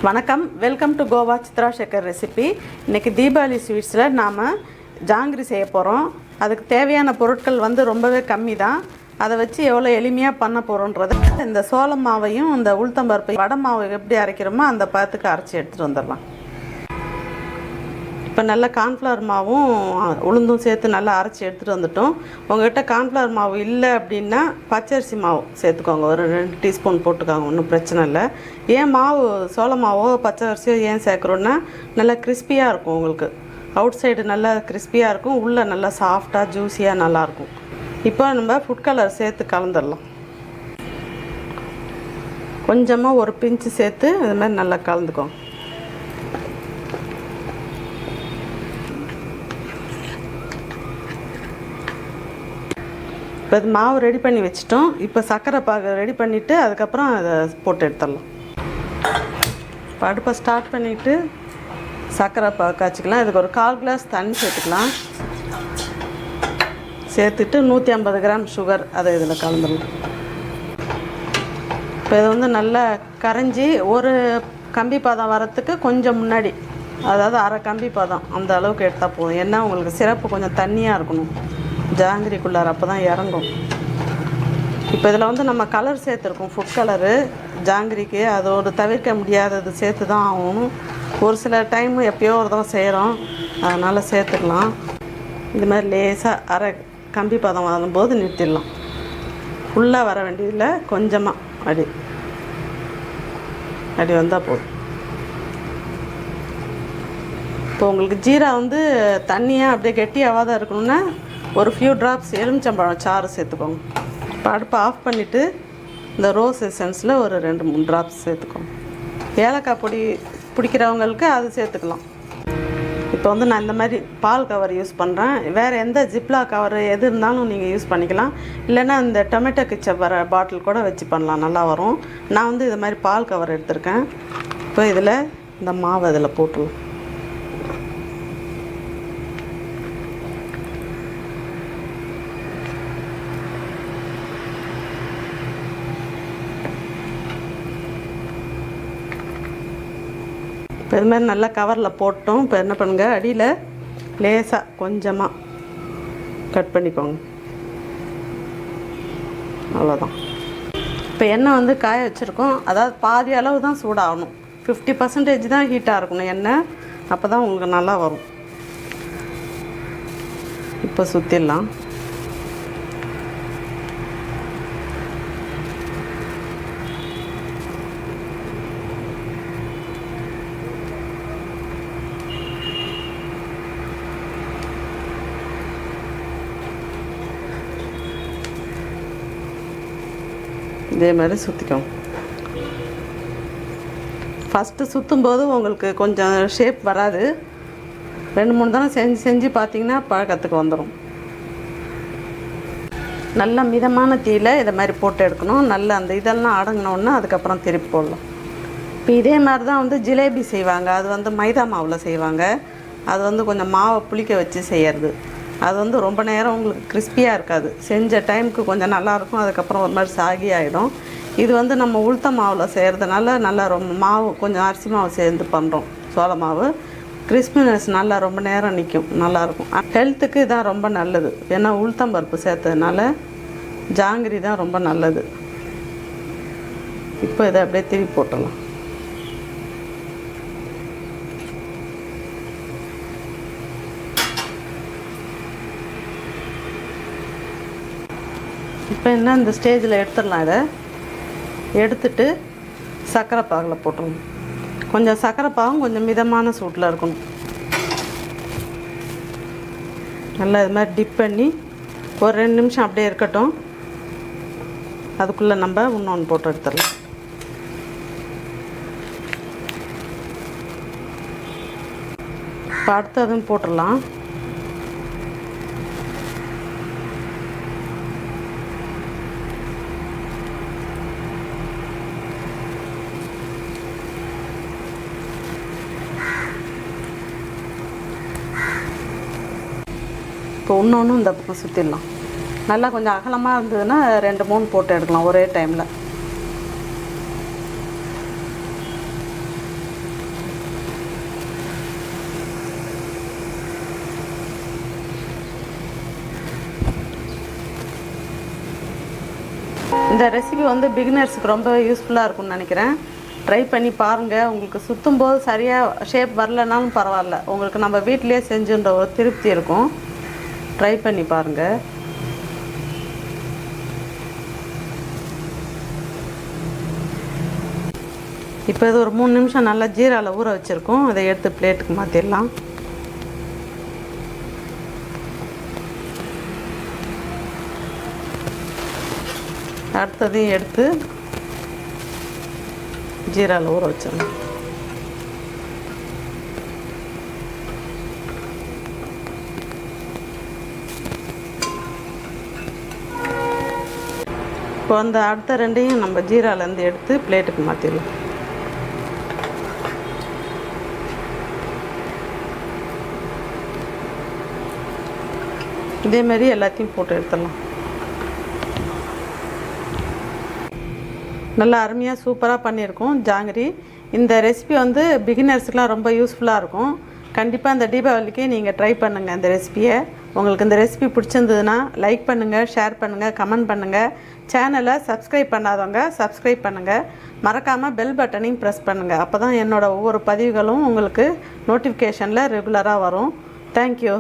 வணக்கம், welcome to Kova Chitra Sekar recipe. இன்றைக்கி தீபாவளி ஸ்வீட்ஸில் நாம் ஜாங்கிரி செய்ய போகிறோம். அதுக்கு தேவையான பொருட்கள் ரொம்பவே கம்மி தான். அதை வச்சு எவ்வளோ எளிமையாக பண்ண போகிறோன்றது இந்த சோள மாவையும் இந்த உளுத்தம்பருப்பை வடை மாவு எப்படி அரைக்கிறோமோ அந்த பதத்துக்கு அரைச்சி எடுத்துகிட்டு வந்துடலாம். இப்போ நல்லா கார்ன்ஃப்ளவர் மாவும் உளுந்தும் சேர்த்து நல்லா அரைச்சி எடுத்துகிட்டு வந்துட்டோம். உங்கள்கிட்ட கார்ன்ஃப்ளவர் மாவு இல்லை அப்படின்னா பச்சரிசி மாவு சேர்த்துக்கோங்க, ஒரு 2 டீஸ்பூன் போட்டுக்கோங்க, ஒன்றும் பிரச்சனை இல்லை. ஏன் மாவு சோள மாவோ பச்சரிசியோ ஏன் சேர்க்குறோன்னா நல்லா கிறிஸ்பியாக இருக்கும். உங்களுக்கு அவுட் சைடு நல்லா கிறிஸ்பியாக இருக்கும், உள்ளே நல்லா சாஃப்டாக ஜூஸியாக நல்லாயிருக்கும். இப்போ நம்ம ஃபுட் கலர் சேர்த்து கலந்துடலாம். கொஞ்சமாக ஒரு பிஞ்சு சேர்த்து இது மாதிரி நல்லா கலந்துக்கோங்க. இப்போ இது மாவு ரெடி பண்ணி வச்சிட்டோம். இப்போ சர்க்கரை பாகு ரெடி பண்ணிவிட்டு அதுக்கப்புறம் அதை போட்டு எடுத்துடலாம். இப்போ அடுப்பை ஸ்டார்ட் பண்ணிவிட்டு சர்க்கரை பாகு காய்ச்சிக்கலாம். இதுக்கு ஒரு 1/4 கிளாஸ் தண்ணி சேர்த்துக்கலாம். சேர்த்துட்டு 150 கிராம் சுகர் அதை இதில் கலந்துடலாம். இப்போ இது நல்லா கரைஞ்சி ஒரு கம்பி பதம் வரத்துக்கு கொஞ்சம் முன்னாடி, அதாவது அரை கம்பி பதம் அந்த அளவுக்கு எடுத்தால் போதும். ஏன்னா உங்களுக்கு சிரப்பு கொஞ்சம் தண்ணியாக இருக்கணும் ஜாங்கிரிக்குள்ளார, அப்போ தான் இறங்கும். இப்போ இதில் நம்ம கலர் சேர்த்துருக்கோம், ஃபுட் கலரு ஜாங்கிரிக்கு. அதோடு தவிர்க்க முடியாதது சேர்த்து தான் ஆகணும். ஒரு சில டைம் எப்போயோ ஒரு தான் செய்கிறோம், அதனால் சேர்த்துக்கலாம். இது மாதிரி லேசாக அரை கம்பி பதம் வரும்போது நிறுத்திடலாம். ஃபுல்லாக வர வேண்டியதில்லை, கொஞ்சமாக அடி வந்தால் போதும். இப்போ உங்களுக்கு ஜீரா தண்ணியாக அப்படியே கெட்டியாவாக தான் இருக்கணும்னா ஒரு ஃபியூ ட்ராப்ஸ் எலுமிச்சம்பழம் சாறு சேர்த்துக்கோங்க. இப்போ அடுப்பை ஆஃப் பண்ணிவிட்டு இந்த ரோஸ் எசன்ஸில் ஒரு 2-3 ட்ராப்ஸ் சேர்த்துக்கோங்க. ஏலக்காய் பொடி பிடிக்கிறவங்களுக்கு அது சேர்த்துக்கலாம். இப்போ நான் இந்த மாதிரி பால் கவர் யூஸ் பண்ணுறேன். வேறு எந்த ஜிப்லா கவர் எது இருந்தாலும் நீங்கள் யூஸ் பண்ணிக்கலாம். இல்லைன்னா இந்த டொமேட்டோ கெச்சப் வர பாட்டில் கூட வச்சு பண்ணலாம், நல்லா வரும். நான் இது மாதிரி பால் கவர் எடுத்திருக்கேன். இப்போ இதில் இந்த மாவு இதில் போட்டுருவோம். இப்போ இது மாதிரி நல்லா கவரில் போட்டோம். இப்போ என்ன பண்ணுங்கள், அடியில் லேசாக கொஞ்சமாக கட் பண்ணிக்கோங்க, அவ்வளோதான். இப்போ எண்ணெய் காய வச்சுருக்கோம், அதாவது பாதி அளவு தான் சூடாகணும். 50% தான் ஹீட்டாக இருக்கணும் எண்ணெய், அப்போ தான் உங்களுக்கு நல்லா வரும். இப்போ சுற்றிடலாம். இதே மாதிரி சுற்றிக்கோங்க. ஃபஸ்ட்டு சுற்றும்போது உங்களுக்கு கொஞ்சம் ஷேப் வராது. 2-3 தடவை செஞ்சு பார்த்தீங்கன்னா பழக்கத்துக்கு வந்துடும். நல்ல மிதமான தீயில் இதை மாதிரி போட்டு எடுக்கணும். நல்ல அந்த இதெல்லாம் அடங்கினோன்னா அதுக்கப்புறம் திருப்பி போடலாம். இப்போ இதே மாதிரி தான் ஜிலேபி செய்வாங்க. அது மைதா மாவில் செய்வாங்க. அது கொஞ்சம் மாவை புளிக்க வச்சு செய்கிறது. அது ரொம்ப நேரம் உங்களுக்கு கிறிஸ்பியாக இருக்காது. செஞ்ச டைமுக்கு கொஞ்சம் நல்லாயிருக்கும், அதுக்கப்புறம் ஒரு மாதிரி சாகி ஆகிடும். இது நம்ம உளுத்த மாவில் செய்கிறதுனால நல்லா ரொம்ப மாவு கொஞ்சம் அரிசி மாவு சேர்ந்து பண்ணுறோம். சோள மாவு கிறிஸ்பினஸ் நல்லா ரொம்ப நேரம் நிற்கும், நல்லாயிருக்கும். ஹெல்த்துக்கு இதான் ரொம்ப நல்லது. ஏன்னா உளுத்தம்பருப்பு சேர்த்ததுனால ஜாங்கிரி தான் ரொம்ப நல்லது. இப்போ இதை அப்படியே திருப்பி போட்டுடலாம். இப்போ இந்த ஸ்டேஜில் எடுத்துடலாம். இதை எடுத்துட்டு சர்க்கரை பாகில் போட்டுருவோம். கொஞ்சம் சர்க்கரை பாகும் கொஞ்சம் மிதமான சூட்டில் இருக்கணும். நல்லா இது மாதிரி டிப் பண்ணி ஒரு 2 நிமிஷம் அப்படியே இருக்கட்டும். அதுக்குள்ளே நம்ம இன்னொன்று போட்டு எடுத்துடலாம். இப்போ அடுத்ததும் போட்டுடலாம். இப்போ இன்னொன்று இந்த பக்கம் சுற்றிடலாம். நல்லா கொஞ்சம் அகலமாக இருந்ததுன்னா 2-3 போட்டு எடுக்கலாம் ஒரே டைமில். இந்த ரெசிபி வந்து பிகினர்ஸுக்கு ரொம்ப யூஸ்ஃபுல்லாக இருக்கும்னு நினைக்கிறேன். ட்ரை பண்ணி பாருங்கள். உங்களுக்கு சுற்றும் போது சரியாக ஷேப் வரலனாலும் பரவாயில்ல, உங்களுக்கு நம்ம வீட்டிலே செஞ்சுன்ற ஒரு திருப்தி இருக்கும். ட்ரை பண்ணி பாருங்கள். இப்போ இது ஒரு 3 நிமிஷம் நல்லா ஜீராவில் ஊற வச்சுருக்கோம். இதை எடுத்து பிளேட்டுக்கு மாற்றிடலாம். அடுத்ததையும் எடுத்து ஜீராவில் ஊற வச்சிடணும். இப்போ அந்த அடுத்த ரெண்டையும் நம்ம ஜீராலேருந்து எடுத்து பிளேட்டுக்கு மாற்றிடலாம். இதேமாரி எல்லாத்தையும் போட்டு எடுத்துடலாம். நல்லா அருமையாக சூப்பராக பண்ணியிருக்கோம் ஜாங்கிரி. இந்த ரெசிபி வந்து பிகினர்ஸுக்கெலாம் ரொம்ப யூஸ்ஃபுல்லாக இருக்கும். கண்டிப்பாக இந்த தீபாவளிக்கு நீங்கள் ட்ரை பண்ணுங்கள் இந்த ரெசிபியை. உங்களுக்கு இந்த ரெசிபி பிடிச்சிருந்ததுன்னா லைக் பண்ணுங்கள், ஷேர் பண்ணுங்கள், கமெண்ட் பண்ணுங்கள். சேனலை சப்ஸ்கிரைப் பண்ணாதவங்க சப்ஸ்கிரைப் பண்ணுங்கள். மறக்காமல் பெல் பட்டனையும் ப்ரெஸ் பண்ணுங்கள். அப்போ தான் என்னோடய ஒவ்வொரு பதிவுகளும் உங்களுக்கு நோட்டிஃபிகேஷனில் ரெகுலராக வரும். தேங்க்யூ.